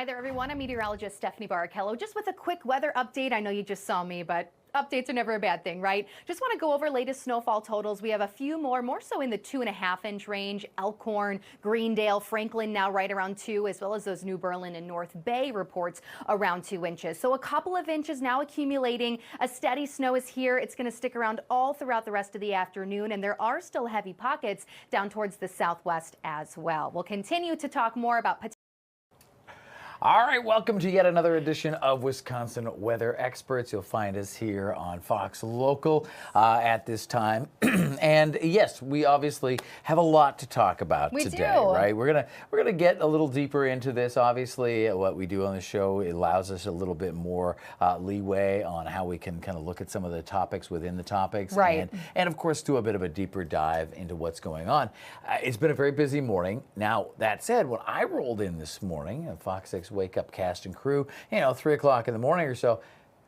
Hi there, everyone. I'm meteorologist Stephanie Barrichello. Just with a quick weather update. I know you just saw me, but updates are never a bad thing, right? Just want to go over latest snowfall totals. We have a few more so in the 2.5-inch range. Elkhorn, Greendale, Franklin now right around 2, as well as those New Berlin and North Bay reports around 2 inches. So a couple of inches now accumulating. A steady snow is here. It's going to stick around all throughout the rest of the afternoon, and there are still heavy pockets down towards the southwest as well. We'll continue to talk more about All right, welcome to yet another edition of Wisconsin Weather Experts. You'll find us here on Fox Local at this time. And yes, we obviously have a lot to talk about today, right? We're gonna get a little deeper into this. Obviously, what we do on the show, it allows us a little bit more leeway on how we can kind of look at some of the topics within the topics, right? And of course, do a bit of a deeper dive into what's going on. It's been a very busy morning. Now, that said, when I rolled in this morning, FOX6 Wake Up cast and crew, 3 o'clock in the morning or so,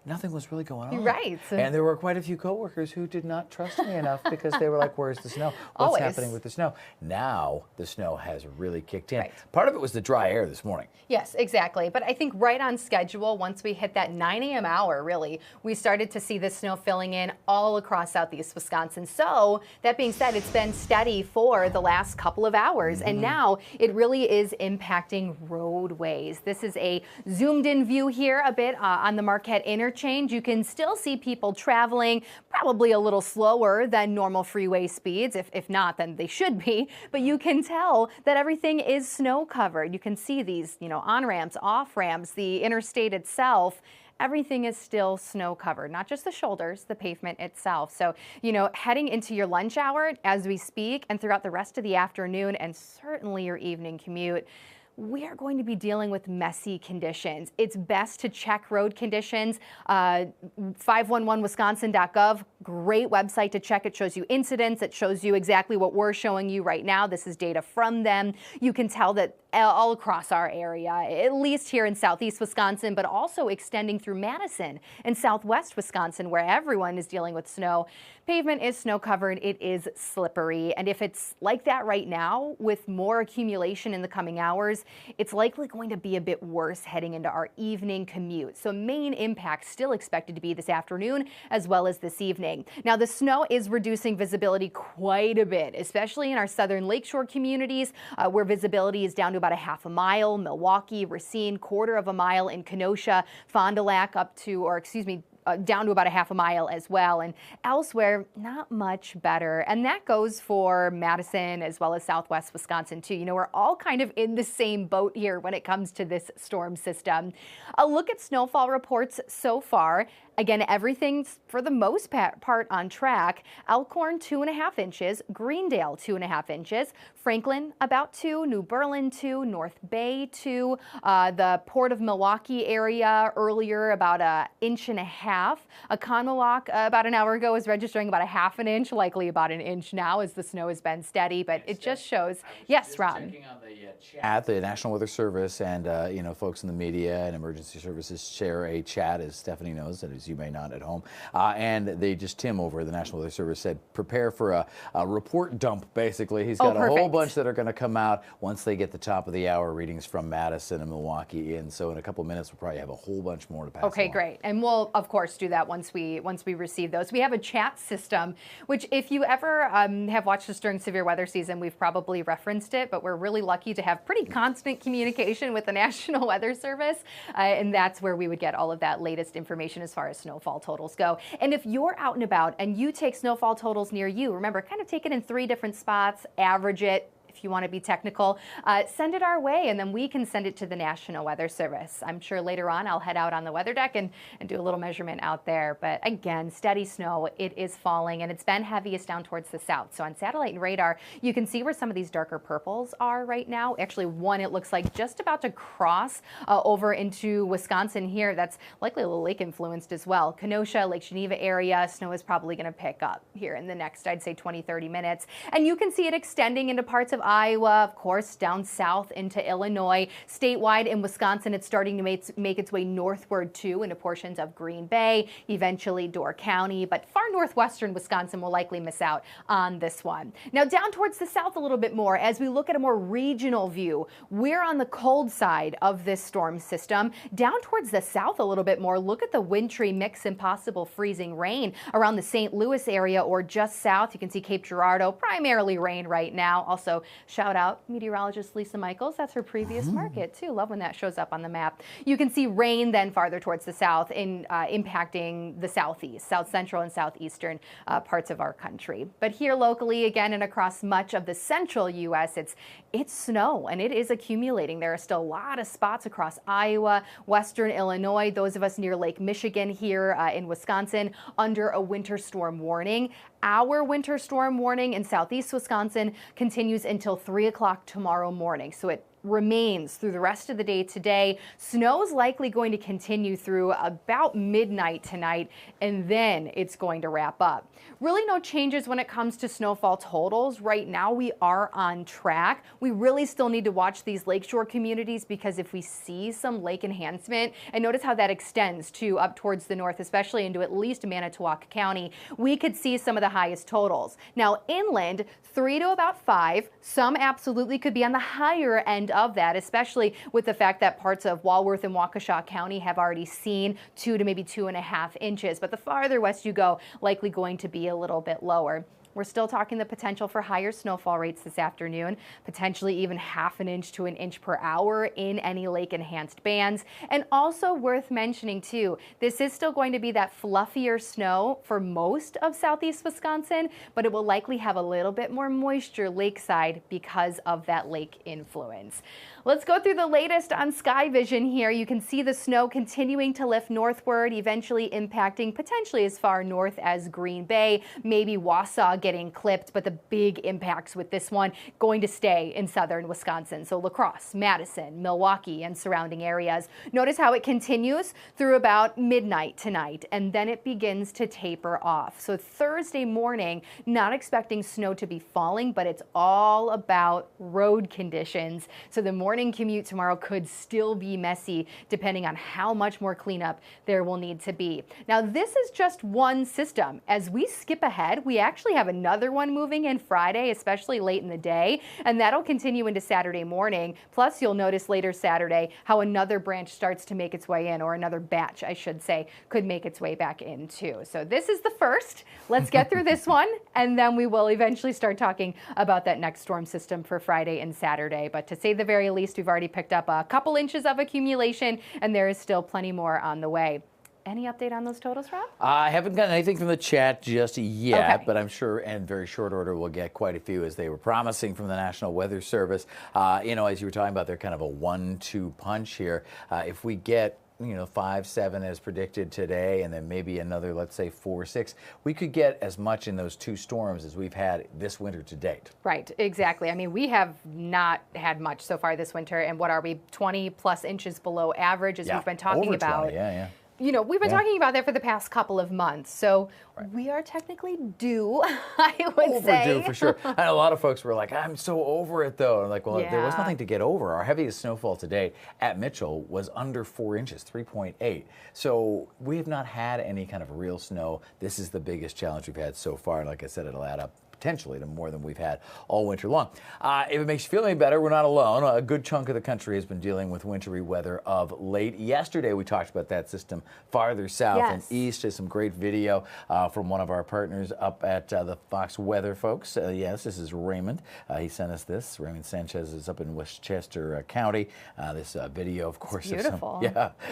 nothing was really going on. Right. And there were quite a few coworkers who did not trust me enough because they were like, where's the snow? What's happening with the snow? Now the snow has really kicked in. Right. Part of it was the dry air this morning. Yes, exactly. But I think right on schedule, once we hit that 9 a.m. hour, really, we started to see the snow filling in all across southeast Wisconsin. So that being said, it's been steady for the last couple of hours. And now it really is impacting roadways. This is a zoomed in view here a bit on the Marquette Interchange. You can still see people traveling probably a little slower than normal freeway speeds. If not, then they should be. But you can tell that everything is snow covered. You can see these, on-ramps, off-ramps, the interstate itself. Everything is still snow covered, not just the shoulders, the pavement itself. So, heading into your lunch hour as we speak and throughout the rest of the afternoon and certainly your evening commute, we are going to be dealing with messy conditions. It's best to check road conditions. 511wisconsin.gov, great website to check. It shows you incidents. It shows you exactly what we're showing you right now. This is data from them. You can tell that all across our area, at least here in southeast Wisconsin, but also extending through Madison and southwest Wisconsin, where everyone is dealing with snow. Pavement is snow covered. It is slippery. And if it's like that right now, with more accumulation in the coming hours, it's likely going to be a bit worse heading into our evening commute. So main impact still expected to be this afternoon as well as this evening. Now, the snow is reducing visibility quite a bit, especially in our southern lakeshore communities where visibility is down to about a half a mile. Milwaukee, Racine, 1/4 of a mile in Kenosha, Fond du Lac down to about a half a mile as well. And elsewhere, not much better. And that goes for Madison as well as southwest Wisconsin too. We're all kind of in the same boat here when it comes to this storm system. A look at snowfall reports so far. Again, everything's for the most part on track. Elkhorn, 2.5 inches. Greendale, 2.5 inches. Franklin, about 2. New Berlin, 2. North Bay, 2. The Port of Milwaukee area earlier, about 1.5 inches. Conemaugh, about an hour ago, was registering about 1/2 inch, likely about 1 inch now as the snow has been steady. But it just shows. Yes, Rob. Checking on the chat, the National Weather Service and folks in the media and emergency services share a chat, as Stephanie knows, that is you may not at home. And Tim over at the National Weather Service said, prepare for a report dump, basically. He's got a whole bunch that are going to come out once they get the top of the hour readings from Madison and Milwaukee in. So in a couple minutes, we'll probably have a whole bunch more to pass Okay, along. great. And we'll, of course, do that once we receive those. We have a chat system, which if you ever have watched us during severe weather season, we've probably referenced it, but we're really lucky to have pretty constant communication with the National Weather Service. And that's where we would get all of that latest information as far as snowfall totals go. And if you're out and about and you take snowfall totals near you, remember, kind of take it in 3 different spots, average it. If you want to be technical, send it our way, and then we can send it to the National Weather Service. I'm sure later on I'll head out on the weather deck and do a little measurement out there. But again, steady snow, it is falling, and it's been heaviest down towards the south. So on satellite and radar, you can see where some of these darker purples are right now. Actually, one, it looks like just about to cross over into Wisconsin here. That's likely a little lake influenced as well. Kenosha, Lake Geneva area, snow is probably going to pick up here in the next, I'd say, 20, 30 minutes. And you can see it extending into parts of Iowa, of course, down south into Illinois. Statewide in Wisconsin, it's starting to make its way northward too into portions of Green Bay, eventually Door County, but far northwestern Wisconsin will likely miss out on this one. Now down towards the south a little bit more, as we look at a more regional view, we're on the cold side of this storm system. Down towards the south a little bit more, look at the wintry mix and possible freezing rain around the St. Louis area or just south. You can see Cape Girardeau, primarily rain right now. Also, shout out meteorologist Lisa Michaels. That's her previous market too. Love when that shows up on the map. You can see rain then farther towards the south impacting the southeast, south central and southeastern parts of our country. But here locally, again, and across much of the central U.S., it's snow and it is accumulating. There are still a lot of spots across Iowa, western Illinois, those of us near Lake Michigan here in Wisconsin under a winter storm warning. Our winter storm warning in southeast Wisconsin continues until 3 o'clock tomorrow morning. So it remains through the rest of the day today. Snow is likely going to continue through about midnight tonight, and then it's going to wrap up. Really no changes when it comes to snowfall totals. Right now we are on track. We really still need to watch these lakeshore communities because if we see some lake enhancement, and notice how that extends to up towards the north, especially into at least Manitowoc County, we could see some of the highest totals. Now inland, 3 to about 5. Some absolutely could be on the higher end of that, especially with the fact that parts of Walworth and Waukesha County have already seen 2 to maybe 2.5 inches. But the farther west you go, likely going to be a little bit lower. We're still talking the potential for higher snowfall rates this afternoon, potentially even 1/2 inch to 1 inch per hour in any lake enhanced bands. And also worth mentioning too, this is still going to be that fluffier snow for most of southeast Wisconsin, but it will likely have a little bit more moisture lakeside because of that lake influence. Let's go through the latest on sky vision here. You can see the snow continuing to lift northward, eventually impacting potentially as far north as Green Bay, maybe Wausau getting clipped, but the big impacts with this one going to stay in southern Wisconsin. So La Crosse, Madison, Milwaukee, and surrounding areas. Notice how it continues through about midnight tonight, and then it begins to taper off. So Thursday morning, not expecting snow to be falling, but it's all about road conditions. So the morning commute tomorrow could still be messy depending on how much more cleanup there will need to be. Now this is just one system. As we skip ahead, we actually have another one moving in Friday, especially late in the day, and that'll continue into Saturday morning. Plus you'll notice later Saturday how another branch starts to make its way in, or another batch I should say, could make its way back in too. So this is the first. Let's get through this one and then we will eventually start talking about that next storm system for Friday and Saturday. But to say the very least, we've already picked up a couple inches of accumulation and there is still plenty more on the way. Any update on those totals, Rob? I haven't gotten anything from the chat just yet, Okay. but I'm sure in very short order we'll get quite a few as they were promising from the National Weather Service. You know, as you were talking about, they're kind of a 1-2 punch here. If we get 5, 7 as predicted today, and then maybe another, let's say 4, 6. We could get as much in those 2 storms as we've had this winter to date. Right, exactly. I mean, we have not had much so far this winter, and what are we, 20 plus inches below average as we've been talking over about. 20, yeah. We've been talking about that for the past couple of months, so we are technically due, I would say. Overdue for sure. And a lot of folks were like, I'm so over it though. I'm like, well, there was nothing to get over. Our heaviest snowfall to date at Mitchell was under 4 inches, 3.8. So we have not had any kind of real snow. This is the biggest challenge we've had so far. And like I said, it'll add up potentially to more than we've had all winter long. If it makes you feel any better, we're not alone. A good chunk of the country has been dealing with wintry weather of late. Yesterday, we talked about that system farther south and east. There's some great video from one of our partners up at the Fox Weather folks. Yes, this is Raymond. He sent us this. Raymond Sanchez is up in Westchester County. This video, of course, it's beautiful.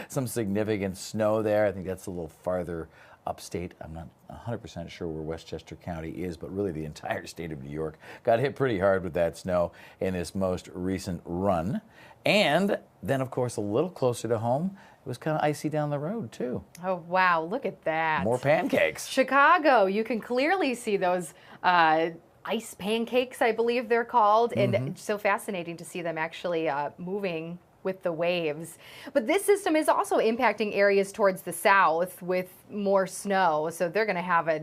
Some significant snow there. I think that's a little farther upstate. I'm not 100% sure where Westchester County is, but really the entire state of New York got hit pretty hard with that snow in this most recent run. And then, of course, a little closer to home, it was kind of icy down the road, too. Oh, wow. Look at that. More pancakes. Chicago, you can clearly see those ice pancakes, I believe they're called. And it's so fascinating to see them actually moving with the waves. But this system is also impacting areas towards the south with more snow. So they're going to have a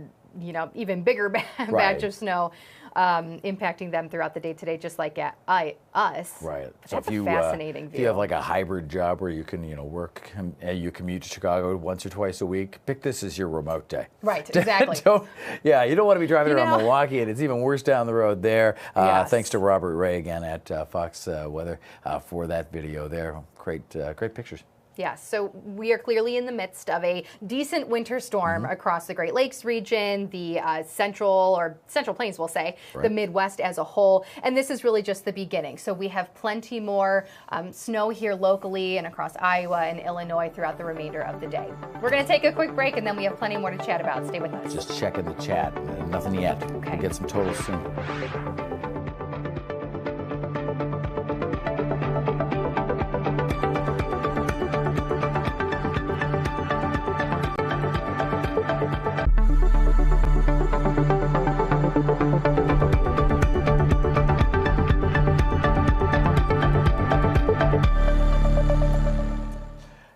even bigger batch of snow impacting them throughout the day today, just like us. Right. But So that's if you a fascinating if view. you have like a hybrid job where you can you commute to Chicago once or twice a week, pick this as your remote day. Right. Exactly. You don't want to be driving around Milwaukee, and it's even worse down the road there. Yes. Thanks to Robert Ray again at Fox Weather for that video there. Great pictures. Yes, so we are clearly in the midst of a decent winter storm across the Great Lakes region, the Central Plains, we'll say, the Midwest as a whole, and this is really just the beginning. So we have plenty more snow here locally and across Iowa and Illinois throughout the remainder of the day. We're going to take a quick break, and then we have plenty more to chat about. Stay with us. Just checking the chat. Nothing yet. Okay. We'll get some totals soon.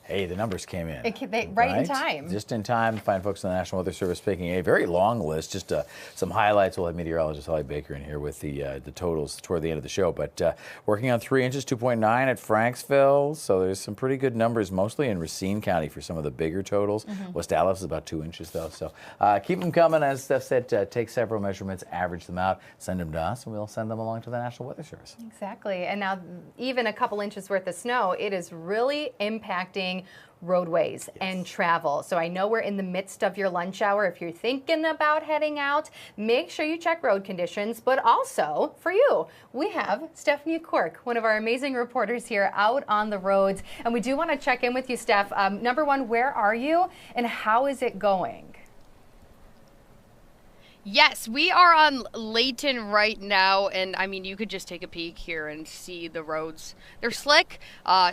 Hey, the numbers came in. Right in time. Just in time. Fine folks in the National Weather Service picking a very long list. Just some highlights. We'll have meteorologist Holly Baker in here with the totals toward the end of the show. But working on 3 inches, 2.9 at Franksville. So there's some pretty good numbers, mostly in Racine County for some of the bigger totals. West Allis is about 2 inches, though. So keep them coming. As Steph said, take several measurements, average them out, send them to us, and we'll send them along to the National Weather Service. Exactly. And now even a couple inches worth of snow, it is really impacting roadways and travel. So I know we're in the midst of your lunch hour. If you're thinking about heading out, make sure you check road conditions. But also for you, we have Stephanie Cork, one of our amazing reporters here out on the roads. And we do want to check in with you, Steph. Number one, where are you and how is it going? Yes, we are on Layton right now, and I mean, you could just take a peek here and see the roads. They're slick,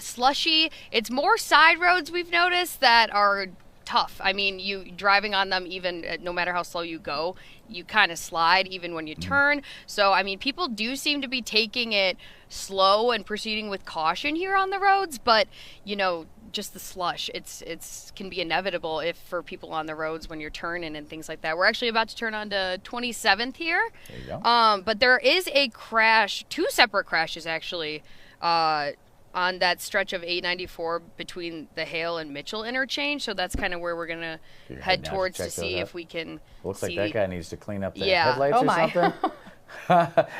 slushy. It's more side roads we've noticed that are tough. I mean, you driving on them, even no matter how slow you go, you kind of slide even when you turn. So, I mean, people do seem to be taking it slow and proceeding with caution here on the roads, but, you know, just the slush, it's can be inevitable if for people on the roads when you're turning and things like that. We're actually about to turn on to 27th here. There you go. But there is a crash, 2 separate crashes actually, on that stretch of 894 between the Hale and Mitchell interchange. So that's kind of where we're gonna head towards to see if we can. Looks like that guy needs to clean up the Yeah. headlights Oh or my. something.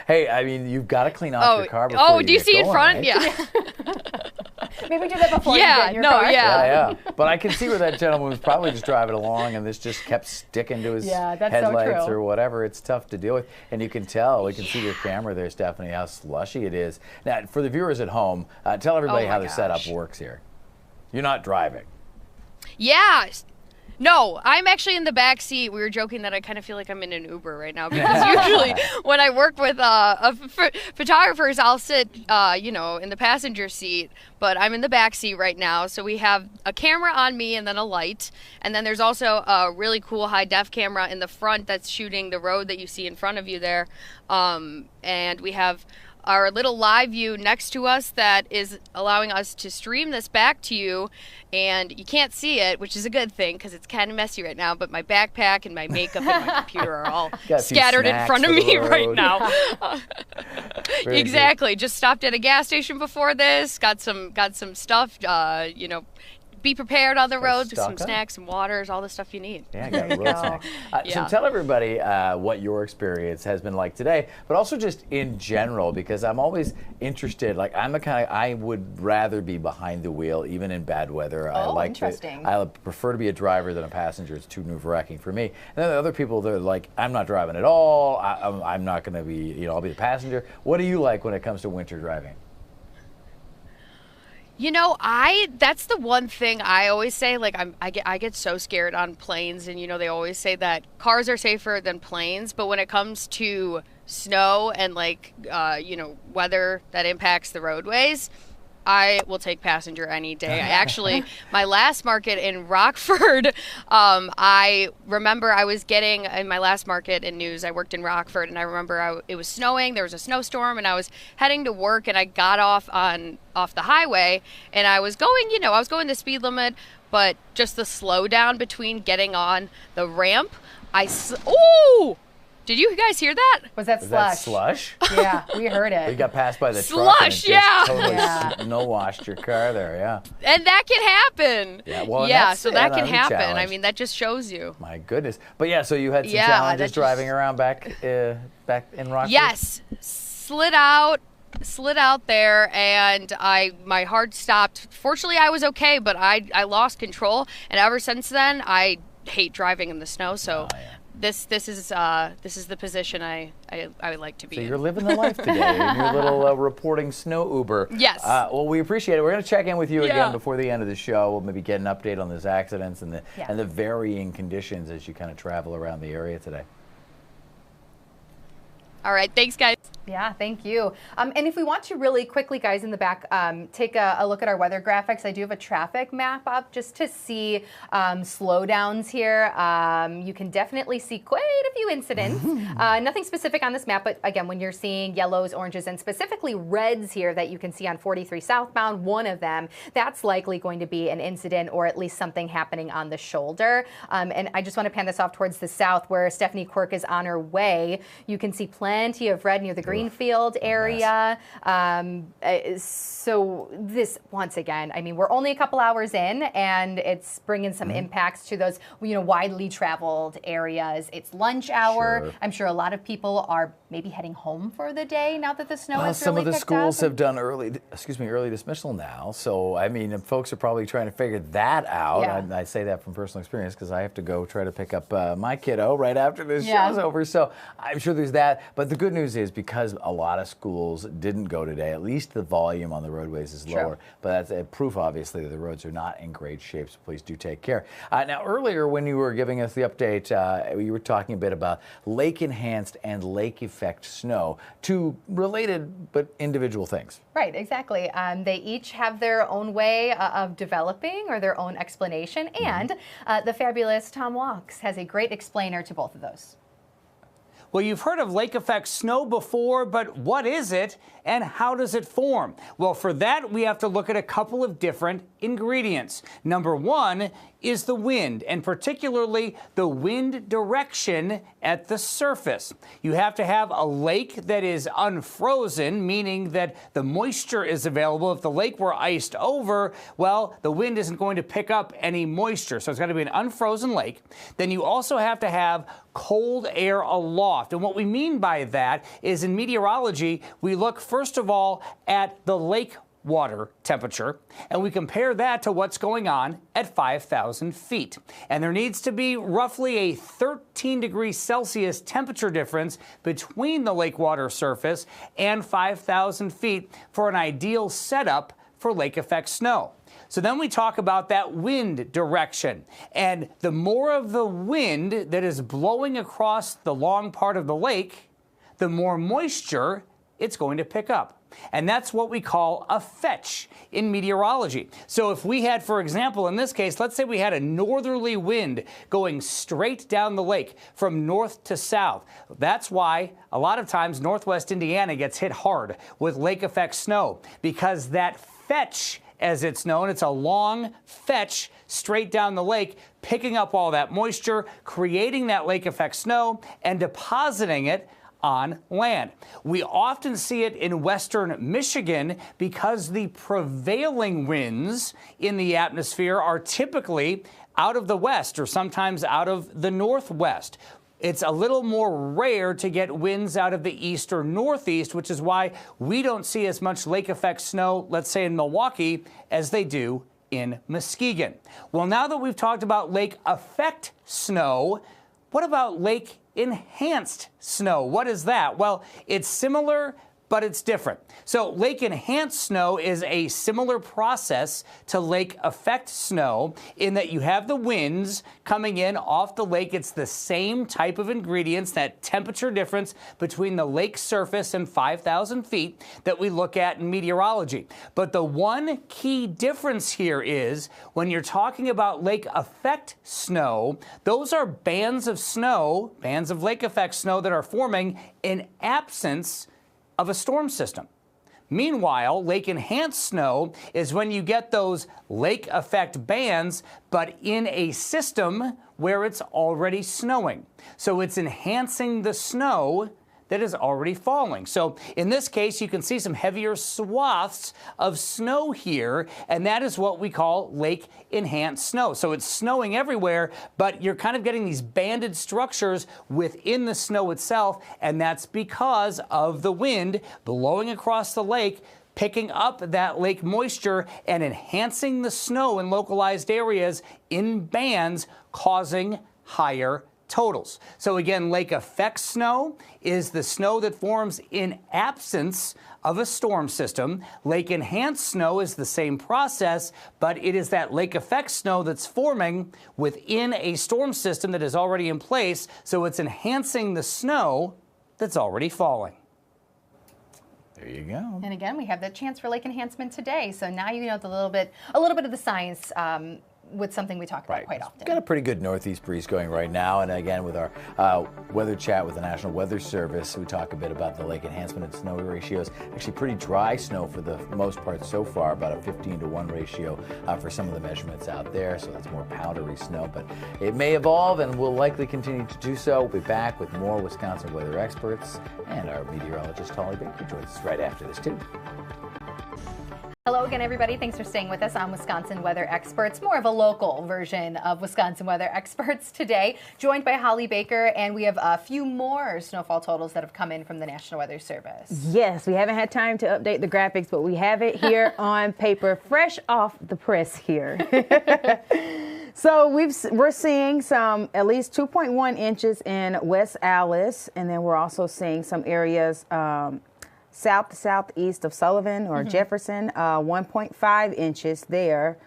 Hey, I mean, you've got to clean off your car before you do you get see in going, front? right? Yeah. Maybe do that before you get in your car. Yeah. But I can see where that gentleman was probably just driving along and this just kept sticking to his Yeah, that's so headlights true. or whatever. It's tough to deal with. And you can tell, we can see your camera there, Stephanie, how slushy it is. Now, for the viewers at home, tell everybody Oh how my the setup gosh. works here. You're not driving. Yeah. No, I'm actually in the back seat. We were joking that I kind of feel like I'm in an Uber right now because usually when I work with photographers, I'll sit, in the passenger seat, but I'm in the back seat right now. So we have a camera on me and then a light. And then there's also a really cool high-def camera in the front that's shooting the road that you see in front of you there. And we have our little live view next to us that is allowing us to stream this back to you, and you can't see it, which is a good thing because it's kind of messy right now, but my backpack and my makeup and my computer are all scattered in front of me right now. Exactly. Just stopped at a gas station before this, got some stuff, be prepared on the road with some snacks and waters, all the stuff you need. Yeah, I got a little snack. So tell everybody what your experience has been like today, but also just in general, because I'm always interested. Like, I'm the kind of, I would rather be behind the wheel, even in bad weather. Interesting. I prefer to be a driver than a passenger. It's too nerve-wracking for me. And then there are other people that are like, I'm not driving at all. I'm not going to be, I'll be the passenger. What do you like when it comes to winter driving? That's the one thing I always say, like, I get so scared on planes, and, they always say that cars are safer than planes, but when it comes to snow and, weather that impacts the roadways, I will take passenger any day. Actually, my last market in Rockford, I remember I was getting, in my last market in news, I worked in Rockford, and I remember it was snowing, there was a snowstorm, and I was heading to work, and I got off the highway, and I was going, I was going the speed limit, but just the slowdown between getting on the ramp, Did you guys hear that? Was that Is slush? that slush? Yeah, we heard it. We got passed by the Slush, truck and it yeah. just totally Yeah. snow-washed your car there, yeah. And that can happen. Yeah, well, and yeah, that's so it, that can I'm happen. I challenged. mean, that just shows you. My goodness. But yeah, so you had some Yeah, challenges that just- driving around back in Rockford? Yes, slid out there, and my heart stopped. Fortunately, I was okay, but I lost control, and ever since then, I hate driving in the snow. So Oh, yeah. this is the position I would like to be So in. you're living the life today in your little reporting snow Uber. Yes. Well, we appreciate it. We're going to check in with you Yeah. again before the end of the show. We'll maybe get an update on those accidents and Yeah. the varying conditions as you kind of travel around the area today. All right, thanks, guys. Yeah, thank you. And if we want to really quickly, guys, in the back, take a look at our weather graphics. I do have a traffic map up just to see slowdowns here. You can definitely see quite a few incidents. Nothing specific on this map, but again, when you're seeing yellows, oranges, and specifically reds here that you can see on 43 southbound, one of them, that's likely going to be an incident or at least something happening on the shoulder. And I just want to pan this off towards the south where Stephanie Quirk is on her way. You can see plenty of red near the Greenfield area. So this, once again, I mean, we're only a couple hours in, and it's bringing some impacts to those, widely traveled areas. It's lunch hour. Sure. I'm sure a lot of people are maybe heading home for the day now that the snow Well, has some really of the picked schools up. have done early dismissal now. So, I mean, folks are probably trying to figure that out. Yeah. I say that from personal experience because I have to go try to pick up my kiddo right after this Yeah. show's over. So I'm sure there's that. But the good news is because a lot of schools didn't go today, at least the volume on the roadways is True. lower. But that's a proof, obviously, that the roads are not in great shape. So please do take care. Now, earlier when you were giving us the update, you were talking a bit about lake-enhanced and lake-effect snow, two related but individual things. Right, exactly. They each have their own way of developing or their own explanation, and the fabulous Tom Walks has a great explainer to both of those. Well, you've heard of lake effect snow before, but what is it and how does it form? Well, for that, we have to look at a couple of different ingredients. Number one is the wind, and particularly the wind direction at the surface. You have to have a lake that is unfrozen, meaning that the moisture is available. If the lake were iced over, well, the wind isn't going to pick up any moisture. So it's got to be an unfrozen lake. Then you also have to have cold air aloft. And what we mean by that is in meteorology, we look first of all at the lake water temperature, and we compare that to what's going on at 5,000 feet. And there needs to be roughly a 13 degrees Celsius temperature difference between the lake water surface and 5,000 feet for an ideal setup for lake effect snow. So then we talk about that wind direction, and the more of the wind that is blowing across the long part of the lake, the more moisture it's going to pick up. And that's what we call a fetch in meteorology. So if we had, for example, in this case, let's say we had a northerly wind going straight down the lake from north to south. That's why a lot of times northwest Indiana gets hit hard with lake effect snow, because that fetch, as it's known, it's a long fetch straight down the lake, picking up all that moisture, creating that lake effect snow, and depositing it on land. We often see it in western Michigan because the prevailing winds in the atmosphere are typically out of the west or sometimes out of the northwest. It's a little more rare to get winds out of the east or northeast, which is why we don't see as much lake effect snow, let's say in Milwaukee, as they do in Muskegon. Well, now that we've talked about lake effect snow, what about lake enhanced snow? What is that? Well, it's similar, but it's different. So lake enhanced snow is a similar process to lake effect snow in that you have the winds coming in off the lake. It's the same type of ingredients, that temperature difference between the lake surface and 5,000 feet that we look at in meteorology. But the one key difference here is when you're talking about lake effect snow, those are bands of snow, bands of lake effect snow that are forming in absence of a storm system. Meanwhile, lake enhanced snow is when you get those lake effect bands, but in a system where it's already snowing. So it's enhancing the snow that is already falling. So in this case, you can see some heavier swaths of snow here, and that is what we call lake enhanced snow. So it's snowing everywhere, but you're kind of getting these banded structures within the snow itself, and that's because of the wind blowing across the lake, picking up that lake moisture and enhancing the snow in localized areas in bands, causing higher totals. So again, lake effect snow is the snow that forms in absence of a storm system. Lake enhanced snow is the same process, but it is that lake effect snow that's forming within a storm system that is already in place. So it's enhancing the snow that's already falling. There you go. And again, we have the chance for lake enhancement today. So now you know a little bit of the science with something we talk about quite often. We've got a pretty good northeast breeze going right now, and again with our weather chat with the National Weather Service, we talk a bit about the lake enhancement and snow ratios. Actually pretty dry snow for the most part so far, about a 15-to-1 ratio for some of the measurements out there, so that's more powdery snow, but it may evolve and will likely continue to do so. We'll be back with more Wisconsin weather experts, and our meteorologist Holly Baker joins us right after this too. Hello again, everybody. Thanks for staying with us on Wisconsin Weather Experts, more of a local version of Wisconsin Weather Experts today, joined by Holly Baker, and we have a few more snowfall totals that have come in from the National Weather Service. Yes, we haven't had time to update the graphics, but we have it here on paper, fresh off the press here. So we're seeing some at least 2.1 inches in West Allis, and then we're also seeing some areas south to southeast of Sullivan or Jefferson, 1.5 inches there.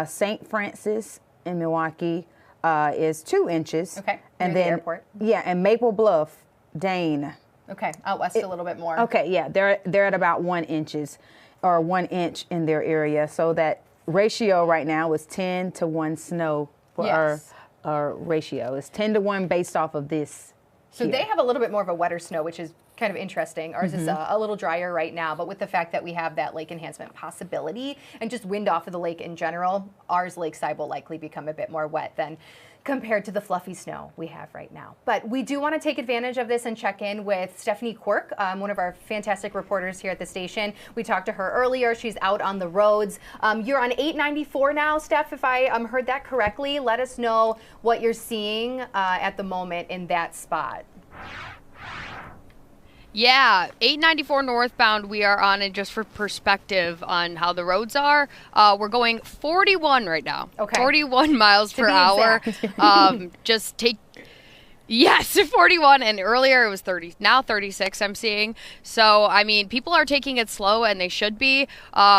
St. Francis in Milwaukee is 2 inches. Okay, and near then the airport. Yeah, and Maple Bluff, Dane. Okay, out west a little bit more. Okay, yeah, they're at about 1 inches or 1 inch in their area. So that ratio right now is 10-to-1 snow for our ratio. It's 10-to-1 based off of this. So they have a little bit more of a wetter snow, which is kind of interesting. Ours is a little drier right now, but with the fact that we have that lake enhancement possibility and just wind off of the lake in general, ours lakeside will likely become a bit more wet than compared to the fluffy snow we have right now. But we do want to take advantage of this and check in with Stephanie Quirk, one of our fantastic reporters here at the station. We talked to her earlier. She's out on the roads. You're on 894 now, Steph, if I heard that correctly. Let us know what you're seeing at the moment in that spot. Yeah, 894 northbound we are on, and just for perspective on how the roads are, we're going 41 right now. Okay. 41 miles per hour. Yes, 41, and earlier it was 30, now 36 I'm seeing. So, I mean, people are taking it slow, and they should be.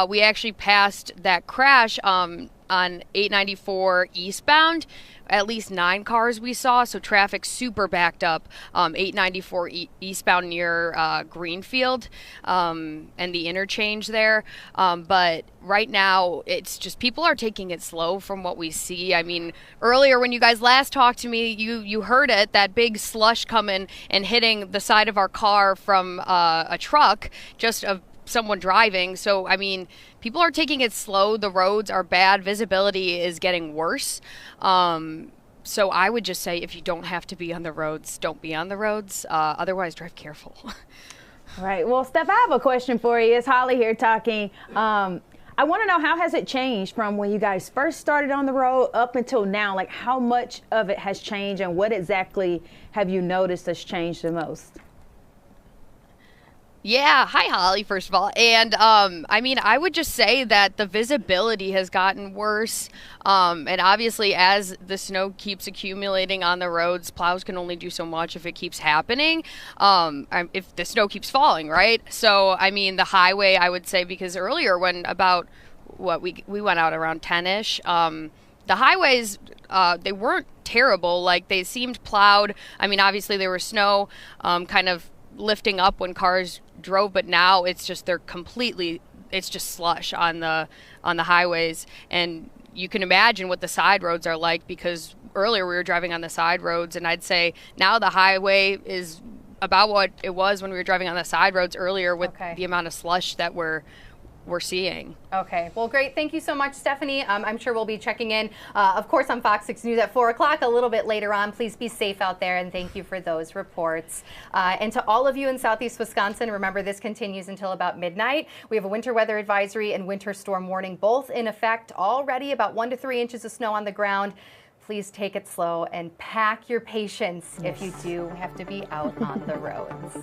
We actually passed that crash on 894 eastbound. At least 9 cars we saw, so traffic super backed up. 894 eastbound near Greenfield and the interchange there. But right now, it's just people are taking it slow from what we see. I mean, earlier when you guys last talked to me, you heard it, that big slush coming and hitting the side of our car from a truck, just of someone driving. So, I mean, people are taking it slow. The roads are bad. Visibility is getting worse. So I would just say if you don't have to be on the roads, don't be on the roads. Otherwise, drive careful. Right. Well, Steph, I have a question for you. It's Holly here talking. I want to know, how has it changed from when you guys first started on the road up until now? Like, how much of it has changed, and what exactly have you noticed has changed the most? Yeah. Hi, Holly, first of all. And, I mean, I would just say that the visibility has gotten worse. And obviously, as the snow keeps accumulating on the roads, plows can only do so much if it keeps happening, if the snow keeps falling, right? So, I mean, the highway, I would say, because earlier when we went out around 10-ish, the highways, they weren't terrible. Like, they seemed plowed. I mean, obviously, there was snow kind of lifting up when cars drove, but now it's just it's just slush on the highways. And you can imagine what the side roads are like, because earlier we were driving on the side roads, and I'd say now the highway is about what it was when we were driving on the side roads earlier with Okay. the amount of slush that we're seeing. Okay, well, great. Thank you so much, Stephanie. I'm sure we'll be checking in, of course, on Fox 6 News at 4 o'clock a little bit later on. Please be safe out there, and thank you for those reports. And to all of you in Southeast Wisconsin, remember this continues until about midnight. We have a winter weather advisory and winter storm warning, both in effect already, about 1 to 3 inches of snow on the ground. Please take it slow and pack your patience if you do have to be out on the roads.